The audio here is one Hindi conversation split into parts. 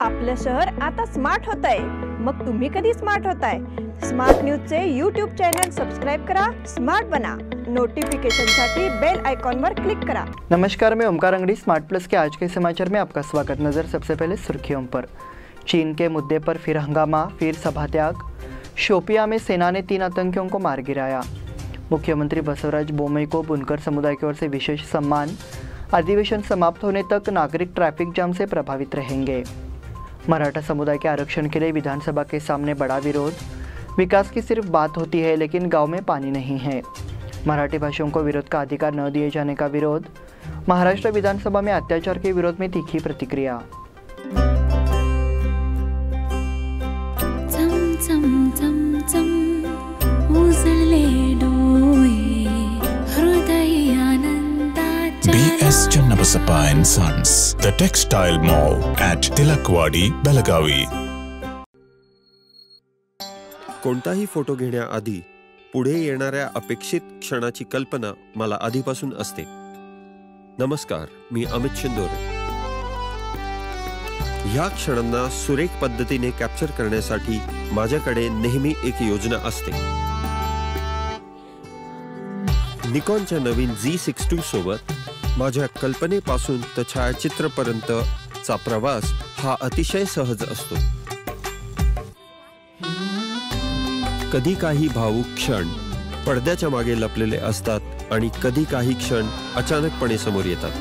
आपलं शहर आता स्मार्ट होत आहे। मग तुम्ही कधी स्मार्ट होताय? स्मार्ट न्यूजचे यूट्यूब चॅनल सबस्क्राइब करा, स्मार्ट बना। नोटिफिकेशनसाठी बेल आइकॉन पर क्लिक करा। नमस्कार, मैं ओमकार अंगड़ी स्मार्ट प्लस के आज के समाचार में आपका स्वागत। नजर सबसे पहले सुर्खियों पर। चीन के मुद्दे पर फिर हंगामा, फिर सभात्याग। शोपियां में सेना ने 3 आतंकियों को मार गिराया। मुख्यमंत्री बसवराज बोम्मई को बुनकर समुदाय की ओर से विशेष सम्मान। अधिवेशन समाप्त होने तक नागरिक ट्रैफिक जाम से प्रभावित रहेंगे। मराठा समुदाय के आरक्षण के लिए विधानसभा के सामने बड़ा विरोध। विकास की सिर्फ बात होती है लेकिन गांव में पानी नहीं है। मराठी भाषियों को विरोध का अधिकार न दिए जाने का विरोध। महाराष्ट्र विधानसभा में अत्याचार के विरोध में तीखी प्रतिक्रिया। BS Channabasappa and Sons, the textile mall at Tilakwadi, Belagavi. कोणताही फोटो घेण्याआधी पुढे येणाऱ्या अपेक्षित क्षणाची कल्पना मला आधीपासून असते। नमस्कार, मी अमित शिंदोरे। या क्षणांना सुरेख पद्धतीने कॅप्चर करण्यासाठी माझ्याकडे नेहमी एक योजना असते। निकॉनच्या नवीन Z62 सोबत माझ्या कल्पनेपासून ते छायाचित्रपर्यंतचा प्रवास हा अतिशय सहज असतो। कधी काही भावुक क्षण पडद्याच्या मागे लपलेले असतात आणि कधी काही क्षण अचानकपणे समोर येतात।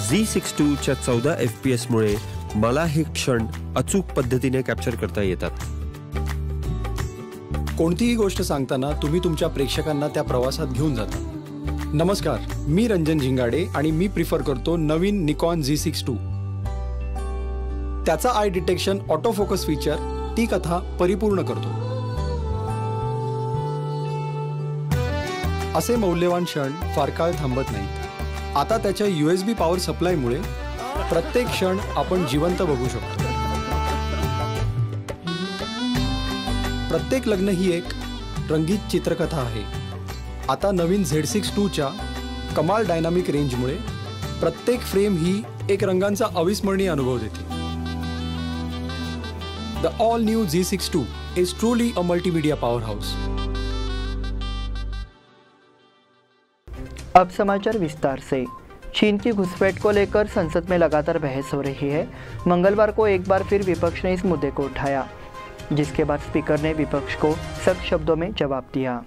Z62 च्या 14 FPS मुळे मला हे क्षण अचूक पद्धतीने कॅप्चर करता येतात। कोणतीही गोष्ट सांगताना तुम्ही तुमच्या प्रेक्षकांना त्या प्रवासात घेऊन जाता। नमस्कार, मी रंजन झिंगाडे आणि मी प्रिफर करतो नवीन निकॉन Z62। त्याचा आय डिटेक्शन ऑटो फोकस फीचर ती कथा परिपूर्ण करतो। असे मौल्यवान क्षण फार काळ थांबत नाहीत। आता त्याच्या USB पॉवर सप्लायमुळे प्रत्येक क्षण आपण जिवंत बघू शकतो। प्रत्येक लग्न ही एक रंगीत चित्रकथा आहे। आता नवीन Z62 च्या कमाल डायनामिक रेंजमुळे प्रत्येक फ्रेम ही एक रंगांचा अविस्मरणीय अनुभव देते। The all new Z62 is truly a multimedia power house. अब समाचार विस्तार से। चीन की घुसपैठ को लेकर संसद में लगातार बहस हो रही है। मंगलवार को एक बार फिर विपक्ष ने इस मुद्दे को उठाया, जिसके बाद स्पीकर ने विपक्ष को सख्त शब्दों में जवाब दिया।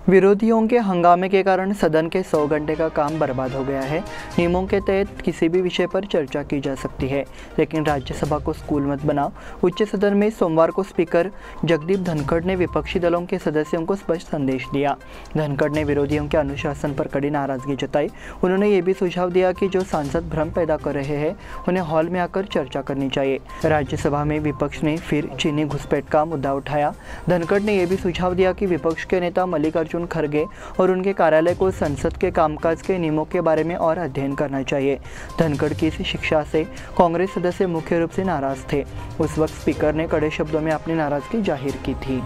विरोधियों के हंगामे के कारण सदन के 100 घंटे का काम बर्बाद हो गया है। नियमों के तहत किसी भी विषय पर चर्चा की जा सकती है, लेकिन राज्यसभा को स्कूल मत बनाओ। उच्च सदन में सोमवार को स्पीकर जगदीप धनखड़ ने विपक्षी दलों के सदस्यों को स्पष्ट संदेश दिया। धनखड़ ने विरोधियों के अनुशासन पर कड़ी नाराजगी जताई। उन्होंने ये भी सुझाव दिया कि जो सांसद भ्रम पैदा कर रहे हैं उन्हें हॉल में आकर चर्चा करनी चाहिए। राज्यसभा में विपक्ष ने फिर चीनी घुसपैठ का मुद्दा उठाया। धनखड़ ने यह भी सुझाव दिया कि विपक्ष के नेता मल्लिकार्जुन खड़गे और उनके कार्यालय को संसद के कामकाज के नियमों के बारे में और अध्ययन करना चाहिए। धनखड़ की इस शिक्षा से कांग्रेस सदस्य मुख्य रूप से नाराज थे। उस वक्त स्पीकर ने कड़े शब्दों में अपनी नाराजगी जाहिर की थी।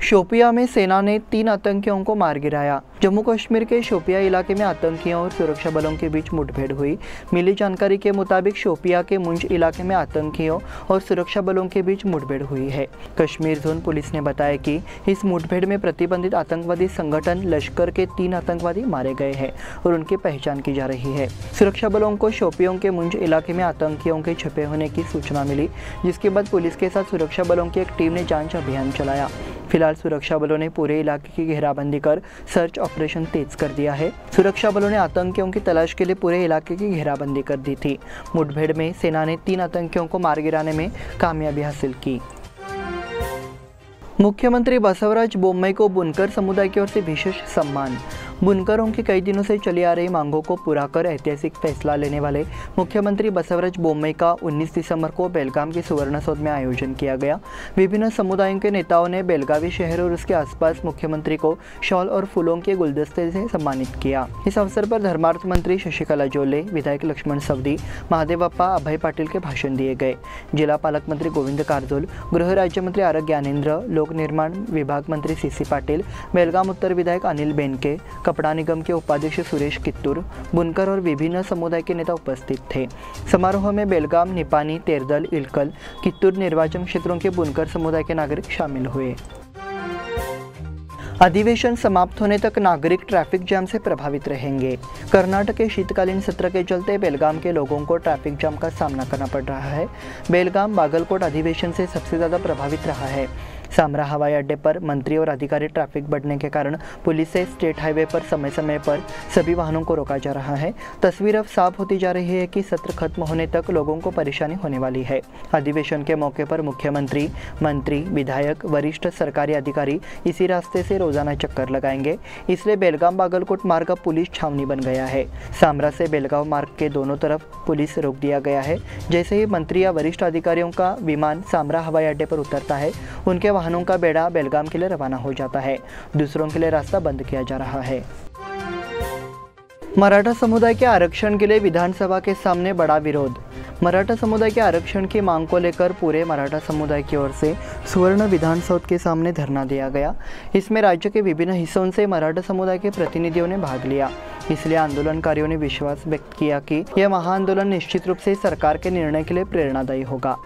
शोपियां में सेना ने 3 आतंकियों को मार गिराया। जम्मू कश्मीर के शोपियां इलाके में आतंकियों और सुरक्षा बलों के बीच मुठभेड़ हुई। मिली जानकारी के मुताबिक शोपियां के मुंज इलाके में आतंकियों और सुरक्षा बलों के बीच मुठभेड़ हुई है। कश्मीर जोन पुलिस ने बताया कि इस मुठभेड़ में प्रतिबंधित आतंकवादी संगठन लश्कर के 3 आतंकवादी मारे गए हैं और उनकी पहचान की जा रही है। सुरक्षा बलों को शोपियों के मुंज इलाके में आतंकियों के छिपे होने की सूचना मिली, जिसके बाद पुलिस के साथ सुरक्षा बलों की एक टीम ने जांच अभियान चलाया। फिलहाल सुरक्षा बलों ने पूरे इलाके की घेराबंदी कर सर्च ऑपरेशन तेज कर दिया है। सुरक्षा बलों ने आतंकियों की तलाश के लिए पूरे इलाके की घेराबंदी कर दी थी। मुठभेड़ में सेना ने 3 आतंकियों को मार गिराने में कामयाबी हासिल की। मुख्यमंत्री बसवराज बोम्मई को बुनकर समुदाय की ओर से विशेष सम्मान। बुनकरों की कई दिनों से चली आ रही मांगों को पूरा कर ऐतिहासिक फैसला लेने वाले मुख्यमंत्री बसवराज बोम्मई का 19 दिसंबर को बेलगाम के सुवर्णसौध में आयोजन किया गया। विभिन्न समुदायों के नेताओं ने बेलगावी शहर और उसके आसपास मुख्यमंत्री को शॉल और फूलों के गुलदस्ते से सम्मानित किया। इस अवसर पर धर्मार्थ मंत्री शशिकला जोले, विधायक लक्ष्मण सवदी, महादेवप्पा, अभय पाटिल के भाषण दिए गए। जिला पालक मंत्री गोविंद कारजोल, गृह राज्य मंत्री आर ज्ञानेंद्र, लोक निर्माण विभाग मंत्री सीसी पाटिल, बेलगाम उत्तर विधायक अनिल बेनके, कपड़ा निगम के उपाध्यक्ष सुरेश कित्तूर, बुनकर और विभिन्न समुदाय के नेता उपस्थित थे। समारोह में बेलगाम, निपानी, तेरदल, इलकल, कित्तूर निर्वाचन क्षेत्रों के बुनकर समुदाय के नागरिक शामिल हुए। अधिवेशन समाप्त होने तक नागरिक ट्रैफिक जाम से प्रभावित रहेंगे। कर्नाटक के शीतकालीन सत्र के चलते बेलगाम के लोगों को ट्रैफिक जाम का सामना करना पड़ रहा है। बेलगाम बागलकोट अधिवेशन से सबसे ज़्यादा प्रभावित रहा है। सामरा हवाई अड्डे पर मंत्री और अधिकारी ट्रैफिक बढ़ने के कारण पुलिस से स्टेट हाईवे पर समय समय पर सभी वाहनों को रोका जा रहा है। तस्वीर अब साफ होती जा रही है कि सत्र खत्म होने तक लोगों को परेशानी होने वाली है। अधिवेशन के मौके पर मुख्यमंत्री, मंत्री, विधायक, वरिष्ठ सरकारी अधिकारी इसी रास्ते से रोजाना चक्कर लगाएंगे। इसलिए बेलगाम बागलकोट मार्ग अब पुलिस छावनी बन गया है। सामरा से बेलगांव मार्ग के दोनों तरफ पुलिस रोक दिया गया है। जैसे ही मंत्री या वरिष्ठ अधिकारियों का विमान सामरा हवाई अड्डे पर उतरता है, उनके वाहनों का बेड़ा बेलगाम के लिए रवाना हो जाता है। दूसरों के लिए रास्ता बंद किया जा रहा है। मराठा समुदाय के आरक्षण के लिए विधानसभा के सामने बड़ा विरोध। मराठा समुदाय के आरक्षण की मांग को लेकर पूरे मराठा समुदाय की ओर से सुवर्ण विधान सौध के सामने धरना दिया गया। इसमें राज्य के विभिन्न हिस्सों से मराठा समुदाय के प्रतिनिधियों ने भाग लिया। इसलिए आंदोलनकारियों ने विश्वास व्यक्त किया कि यह महाआंदोलन निश्चित रूप से सरकार के निर्णय के लिए प्रेरणादायी होगा।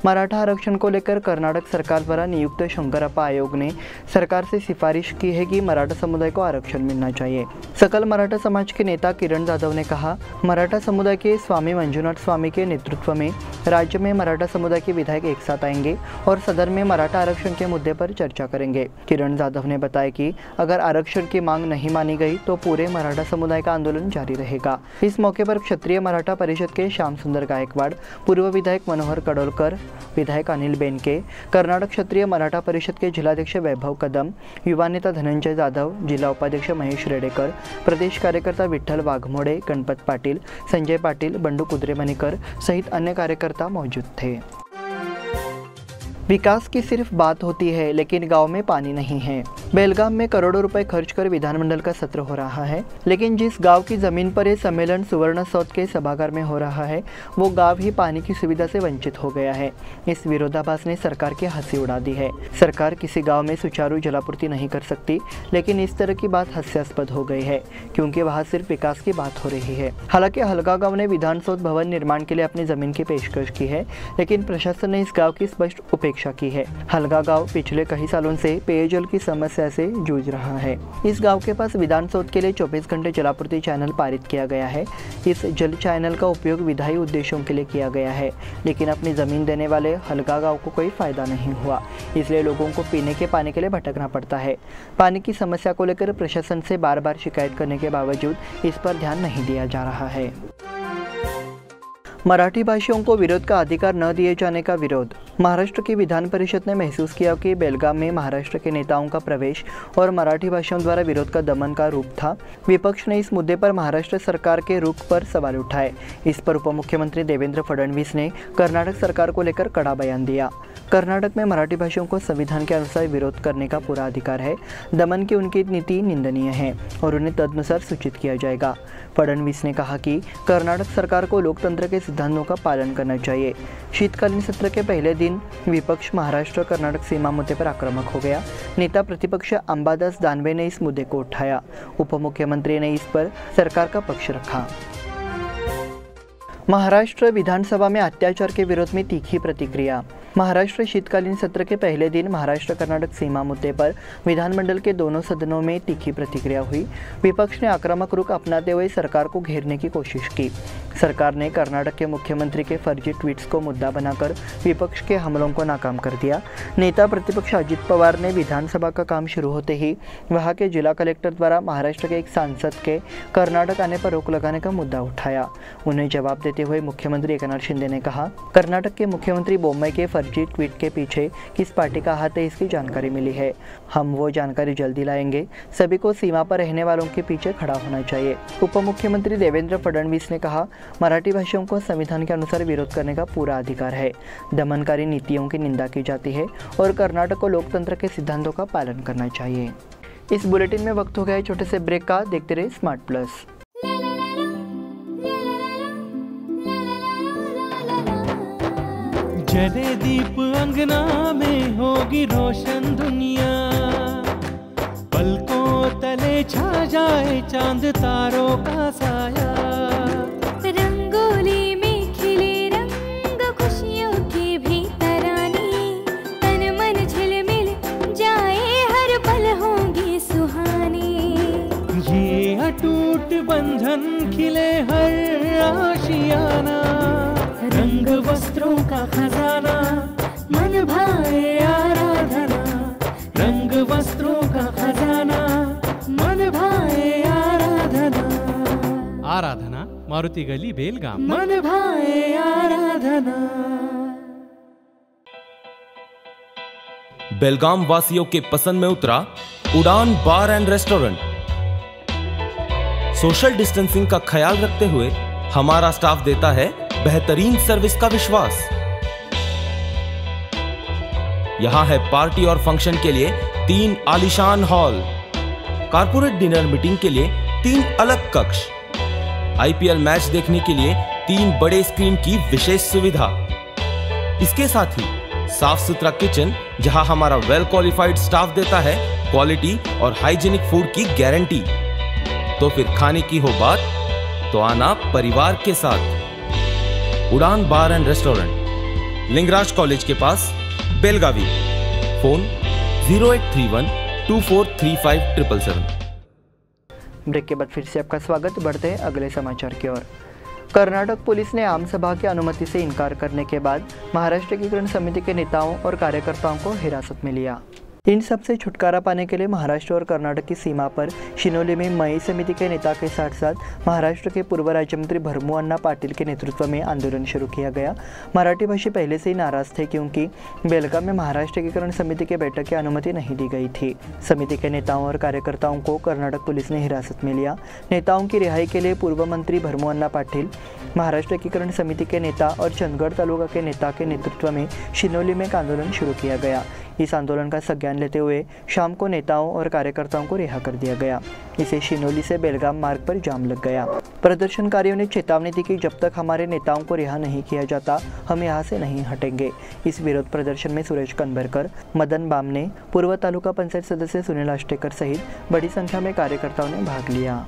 मराठा आरक्षण को लेकर कर्नाटक सरकार द्वारा नियुक्त शंकरप्पा आयोग ने सरकार से सिफारिश की है कि मराठा समुदाय को आरक्षण मिलना चाहिए। सकल मराठा समाज के नेता किरण जाधव ने कहा, मराठा समुदाय के स्वामी मंजुनाथ स्वामी के नेतृत्व में राज्य में मराठा समुदाय के विधायक एक साथ आएंगे और सदन में मराठा आरक्षण के मुद्दे पर चर्चा करेंगे। किरण जाधव ने बताया कि अगर आरक्षण की मांग नहीं मानी गई तो पूरे मराठा समुदाय का आंदोलन जारी रहेगा। इस मौके पर क्षत्रिय मराठा परिषद के श्याम सुंदर गायकवाड़, पूर्व विधायक मनोहर कडोलकर, विधायक अनिल बेनके, कर्नाटक क्षत्रिय मराठा परिषद के जिलाध्यक्ष वैभव कदम, युवा नेता धनंजय जाधव, जिला उपाध्यक्ष महेश रेडेकर, प्रदेश कार्यकर्ता विठ्ठल वाघमोडे, गणपत पाटिल, संजय पाटिल, बंडू कुद्रेमणिकर सहित अन्य कार्यकर्ता मौजूद थे। विकास की सिर्फ बात होती है लेकिन गांव में पानी नहीं है। बेलगाम में करोड़ों रुपए खर्च कर विधानमंडल का सत्र हो रहा है, लेकिन जिस गांव की जमीन पर यह सम्मेलन सुवर्ण सौध के सभागार में हो रहा है, वो गांव ही पानी की सुविधा से वंचित हो गया है। इस विरोधाभास ने सरकार की हंसी उड़ा दी है। सरकार किसी गाँव में सुचारू जलापूर्ति नहीं कर सकती, लेकिन इस तरह की बात हास्यास्पद हो गई है क्योंकि वहाँ सिर्फ विकास की बात हो रही है। हालांकि हलगा गाँव ने विधान सौध भवन निर्माण के लिए अपनी जमीन की पेशकश की है, लेकिन प्रशासन ने इस गाँव की स्पष्ट उपेक्षा की है। हलगा गांव पिछले कई सालों से पेयजल की समस्या से जूझ रहा है। इस गांव के पास विधान सौध के लिए 24 घंटे जलापूर्ति चैनल पारित किया गया है। इस जल चैनल का उपयोग विधायी उद्देश्यों के लिए किया गया है, लेकिन अपनी जमीन देने वाले हलगा गांव को कोई फायदा नहीं हुआ। इसलिए लोगों को पीने के पानी के लिए भटकना पड़ता है। पानी की समस्या को लेकर प्रशासन से बार बार शिकायत करने के बावजूद इस पर ध्यान नहीं दिया जा रहा है। मराठी भाषियों को विरोध का अधिकार न दिए जाने का विरोध। महाराष्ट्र की विधान परिषद ने महसूस किया कि बेलगाम में महाराष्ट्र के नेताओं का प्रवेश और मराठी भाषियों द्वारा विरोध का दमन का रूप था। विपक्ष ने इस मुद्दे पर महाराष्ट्र सरकार के रुख पर सवाल उठाए। इस पर उप मुख्यमंत्री देवेंद्र फडणवीस ने कर्नाटक सरकार को लेकर कड़ा बयान दिया। कर्नाटक में मराठी भाषियों को संविधान के अनुसार विरोध करने का पूरा अधिकार है। दमन की उनकी नीति निंदनीय है और उन्हें तदनुसार सूचित किया जाएगा। फडणवीस ने कहा कि कर्नाटक सरकार को लोकतंत्र के सिद्धांतों का पालन करना चाहिए। शीतकालीन सत्र के पहले दिन विपक्ष महाराष्ट्र कर्नाटक सीमा मुद्दे पर आक्रामक हो गया। नेता प्रतिपक्ष अंबादास दानवे ने इस मुद्दे को उठाया। उप मुख्यमंत्री ने इस पर सरकार का पक्ष रखा। महाराष्ट्र विधानसभा में अत्याचार के विरोध में तीखी प्रतिक्रिया। महाराष्ट्र शीतकालीन सत्र के पहले दिन महाराष्ट्र कर्नाटक सीमा मुद्दे पर विधानमंडल के दोनों सदनों में तीखी प्रतिक्रिया हुई। विपक्ष ने आक्रामक रुख अपनाते हुए सरकार को घेरने की कोशिश की। सरकार ने कर्नाटक के मुख्यमंत्री के फर्जी ट्वीट्स को मुद्दा बनाकर विपक्ष के हमलों को नाकाम कर दिया। नेता प्रतिपक्ष अजित पवार ने विधानसभा का काम शुरू होते ही वहां के जिला कलेक्टर द्वारा महाराष्ट्र के एक सांसद के कर्नाटक आने पर रोक लगाने का मुद्दा उठाया। उन्हें जवाब देते हुए मुख्यमंत्री एकनाथ शिंदे ने कहा, कर्नाटक के मुख्यमंत्री बोम्मई के फर्जी ट्वीट के पीछे किस पार्टी का हाथ है, इसकी जानकारी मिली है। हम वो जानकारी जल्दी लाएंगे। सभी को सीमा पर रहने वालों के पीछे खड़ा होना चाहिए। उप मुख्यमंत्री देवेंद्र फडणवीस ने कहा, मराठी भाषियों को संविधान के अनुसार विरोध करने का पूरा अधिकार है। दमनकारी नीतियों की निंदा की जाती है और कर्नाटक को लोकतंत्र के सिद्धांतों का पालन करना चाहिए। इस बुलेटिन में वक्त हो गया छोटे से ब्रेक का। देखते रहे स्मार्ट प्लस। जले दीप अंगना में होगी रोशन दुनिया, पलकों गले छा जाए चांद तारों का साया। रंगोली में खिले रंग खुशियों की भी तरानी, तन मन झिलमिल जाए हर पल होंगी सुहानी। ये अटूट बंधन खिले हर आशियाना, रंग वस्त्रों का खजाना मन भाए आराधना। रंग वस्त्रों का खजाना मन भाए आराधना। आराधना मारुति गली बेलगाम। मन भाए आराधना। बेलगाम वासियों के पसंद में उतरा उड़ान बार एंड रेस्टोरेंट। सोशल डिस्टेंसिंग का ख्याल रखते हुए हमारा स्टाफ देता है बेहतरीन सर्विस का विश्वास। यहां है पार्टी और फंक्शन के लिए 3 आलीशान हॉल, कारपोरेट डिनर मीटिंग के लिए 3 अलग कक्ष, आईपीएल मैच देखने के लिए 3 बड़े स्क्रीन की विशेष सुविधा। इसके साथ ही साफ सुथरा किचन जहां हमारा वेल क्वालिफाइड स्टाफ देता है क्वालिटी और हाइजीनिक फूड की गारंटी। तो फिर खाने की हो बात तो आना परिवार के साथ। उड़ान बार एंड रेस्टोरेंट, लिंगराज कॉलेज के पास, बेलगावी। फोन 0831 2435 777। ब्रेक के बाद फिर से आपका स्वागत। बढ़ते हैं अगले समाचार की ओर। कर्नाटक पुलिस ने आम सभा की अनुमति से इनकार करने के बाद महाराष्ट्र एकीकरण समिति के नेताओं और कार्यकर्ताओं को हिरासत में लिया। इन सब से छुटकारा पाने के लिए महाराष्ट्र और कर्नाटक की सीमा पर शिनोली में मई समिति के नेता के साथ साथ महाराष्ट्र के पूर्व राज्य मंत्री भरमू अण्णा पाटिल के नेतृत्व में आंदोलन शुरू किया गया। मराठी भाषी पहले से ही नाराज थे क्योंकि बेलगाम में महाराष्ट्र एकीकरण समिति के बैठक की अनुमति नहीं दी गई थी। समिति के नेताओं और कार्यकर्ताओं को कर्नाटक पुलिस ने हिरासत में लिया। नेताओं की रिहाई के लिए पूर्व मंत्री भरमू अण्णा पाटिल, महाराष्ट्र एकीकरण समिति के नेता और चंदगढ़ तालुका के नेता के नेतृत्व में शिनोली में एक आंदोलन शुरू किया गया। इस आंदोलन का संज्ञान लेते हुए शाम को नेताओं और कार्यकर्ताओं को रिहा कर दिया गया। इसे शिनोली से बेलगाम मार्ग पर जाम लग गया। प्रदर्शनकारियों ने चेतावनी दी कि जब तक हमारे नेताओं को रिहा नहीं किया जाता हम यहाँ से नहीं हटेंगे। इस विरोध प्रदर्शन में सुरेश कनबरकर, मदन बामने, पूर्व तालुका पंचायत सदस्य सुनील आष्टेकर सहित बड़ी संख्या में कार्यकर्ताओं ने भाग लिया।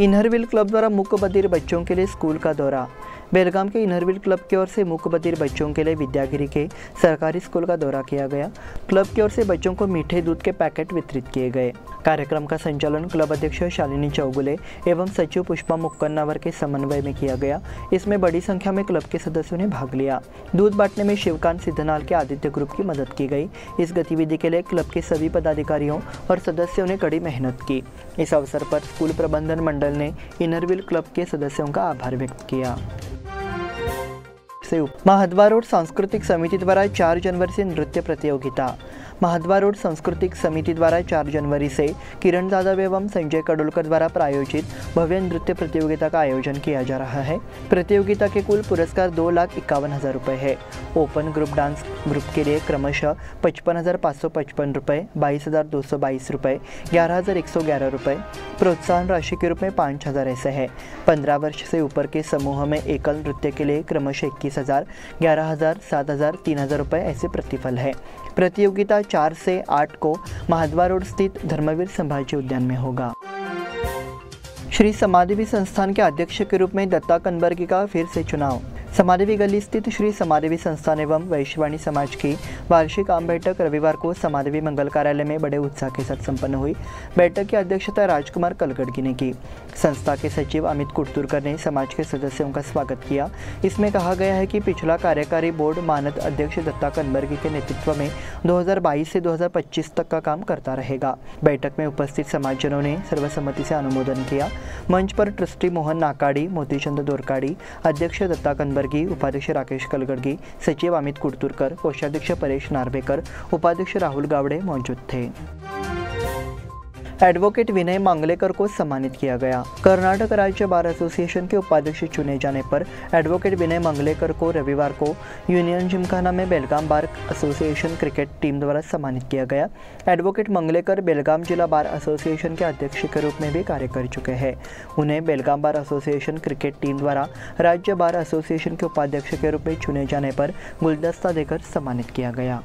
इनरव्हील क्लब द्वारा मूकबधिर बच्चों के लिए स्कूल का दौरा। बेलगाम के इनरव्हील क्लब की ओर से मूकबधिर बच्चों के लिए विद्यागिरी के सरकारी स्कूल का दौरा किया गया। क्लब की ओर से बच्चों को मीठे दूध के पैकेट वितरित किए गए। कार्यक्रम का संचालन क्लब अध्यक्ष शालिनी चौगुले एवं सचिव पुष्पा मुक्कन्नावर के समन्वय में किया गया। इसमें बड़ी संख्या में क्लब के सदस्यों ने भाग लिया। दूध बांटने में शिवकांत सिद्धनाल के आदित्य ग्रुप की मदद की गई। इस गतिविधि के लिए क्लब के सभी पदाधिकारियों और सदस्यों ने कड़ी मेहनत की। इस अवसर पर स्कूल प्रबंधन मंडल ने इनरव्हील क्लब के सदस्यों का आभार व्यक्त किया। महाद्वार रोड सांस्कृतिक समिति द्वारा 4 जनवरी से नृत्य प्रतियोगिता। महाद्वार रोड सांस्कृतिक समिति द्वारा 4 जनवरी से किरण यादव एवं संजय कडोलकर द्वारा प्रायोजित भव्य नृत्य प्रतियोगिता का आयोजन किया जा रहा है। प्रतियोगिता के कुल पुरस्कार 2,51,000 रुपये है। ओपन ग्रुप डांस ग्रुप के लिए क्रमशः 55,555 रुपये, 22,222 रुपये, 11,111 रुपये, प्रोत्साहन राशि के रूप में 5,000 ऐसे है। 15 वर्ष से ऊपर के समूह में एकल नृत्य के लिए क्रमशः 21,000, 11,000, 7,000, 3,000 रुपये ऐसे प्रतिफल है। प्रतियोगिता 4 से 8 को महाद्वार रोड स्थित धर्मवीर संभाजी उद्यान में होगा। श्री समादेवी संस्थान के अध्यक्ष के रूप में दत्ता कनबर्गी का फिर से चुनाव। समादेवी गली स्थित श्री समादेवी संस्थान एवं वैश्यवाणी समाज की वार्षिक आम बैठक रविवार को समादेवी मंगल कार्यालय में बड़े उत्साह के साथ संपन्न हुई। बैठक की अध्यक्षता राजकुमार कलगड़गी ने की। संस्था के सचिव अमित कुर्तुरकर ने समाज के सदस्यों का स्वागत किया। इसमें कहा गया है कि पिछला कार्यकारी बोर्ड मानद अध्यक्ष दत्ता कनबर्गी के नेतृत्व में 2022 से 2025 तक का काम करता रहेगा। बैठक में उपस्थित समाजजनों ने सर्वसम्मति से अनुमोदन किया। मंच पर ट्रस्टी मोहन नाकाड़ी, मोतीचंद दोरकाड़ी, अध्यक्ष दत्ता कनबर्गी, उपाध्यक्ष राकेश कलगड़गी, सचिव अमित कुर्तुरकर, कोषाध्यक्ष परेश नार्वेकर, उपाध्यक्ष राहुल गावड़े मौजूद थे। एडवोकेट विनय मांगलेकर को सम्मानित किया गया। कर्नाटक राज्य बार एसोसिएशन के उपाध्यक्ष चुने जाने पर एडवोकेट विनय मांगलेकर को रविवार को यूनियन जिमखाना में बेलगाम बार एसोसिएशन क्रिकेट टीम द्वारा सम्मानित किया गया। एडवोकेट मांगलेकर बेलगाम जिला बार एसोसिएशन के अध्यक्ष के रूप में भी कार्य कर चुके हैं। उन्हें बेलगाम बार एसोसिएशन क्रिकेट टीम द्वारा राज्य बार एसोसिएशन के उपाध्यक्ष के रूप में चुने जाने पर गुलदस्ता देकर सम्मानित किया गया।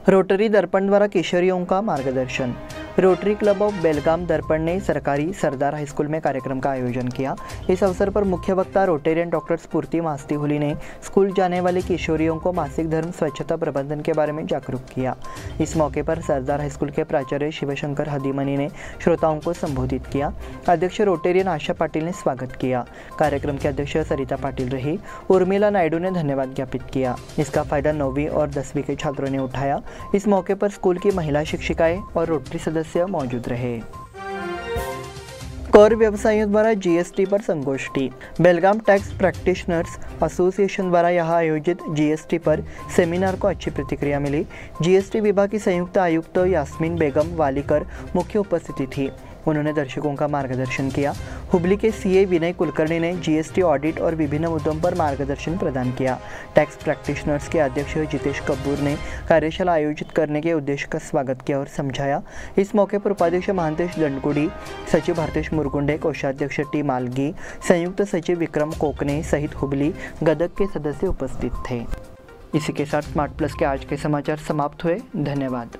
रोटरी दर्पण द्वारा किशोरियों का मार्गदर्शन। रोटरी क्लब ऑफ बेलगाम दर्पण ने सरकारी सरदार हाई स्कूल में कार्यक्रम का आयोजन किया। इस अवसर पर मुख्य वक्ता रोटेरियन डॉक्टर स्फूर्ति मास्तीहुली ने स्कूल जाने वाली किशोरियों को मासिक धर्म स्वच्छता प्रबंधन के बारे में जागरूक किया। इस मौके पर सरदार हाई स्कूल के प्राचार्य शिवशंकर हदीमनी ने श्रोताओं को संबोधित किया। अध्यक्ष रोटेरियन आशा पाटिल ने स्वागत किया। कार्यक्रम के अध्यक्ष सरिता पाटिल रही। उर्मिला नायडू ने धन्यवाद ज्ञापित किया। इसका फायदा 9वीं और 10वीं के छात्रों ने उठाया। इस मौके पर स्कूल की महिला शिक्षिकाएं और रोटरी सदस्य मौजूद रहे। कर व्यवसायियों द्वारा जीएसटी पर संगोष्ठी। बेलगाम टैक्स प्रैक्टिशनर्स एसोसिएशन द्वारा यहाँ आयोजित जीएसटी पर सेमिनार को अच्छी प्रतिक्रिया मिली। जीएसटी विभाग की संयुक्त आयुक्त यास्मीन बेगम वालीकर मुख्य उपस्थिति थी। उन्होंने दर्शकों का मार्गदर्शन किया। हुबली के सीए विनय कुलकर्णी ने जीएसटी ऑडिट और विभिन्न मुद्दों पर मार्गदर्शन प्रदान किया। टैक्स प्रैक्टिशनर्स के अध्यक्ष जितेश कपूर ने कार्यशाला आयोजित करने के उद्देश्य का स्वागत किया और समझाया। इस मौके पर उपाध्यक्ष महांतेश दंडकुड़ी, सचिव भारतेश मुरगुंडे, कोषाध्यक्ष टी मालगी, संयुक्त सचिव विक्रम कोकने सहित हुबली गदग के सदस्य उपस्थित थे। इसी के साथ स्मार्ट प्लस के आज के समाचार समाप्त हुए। धन्यवाद।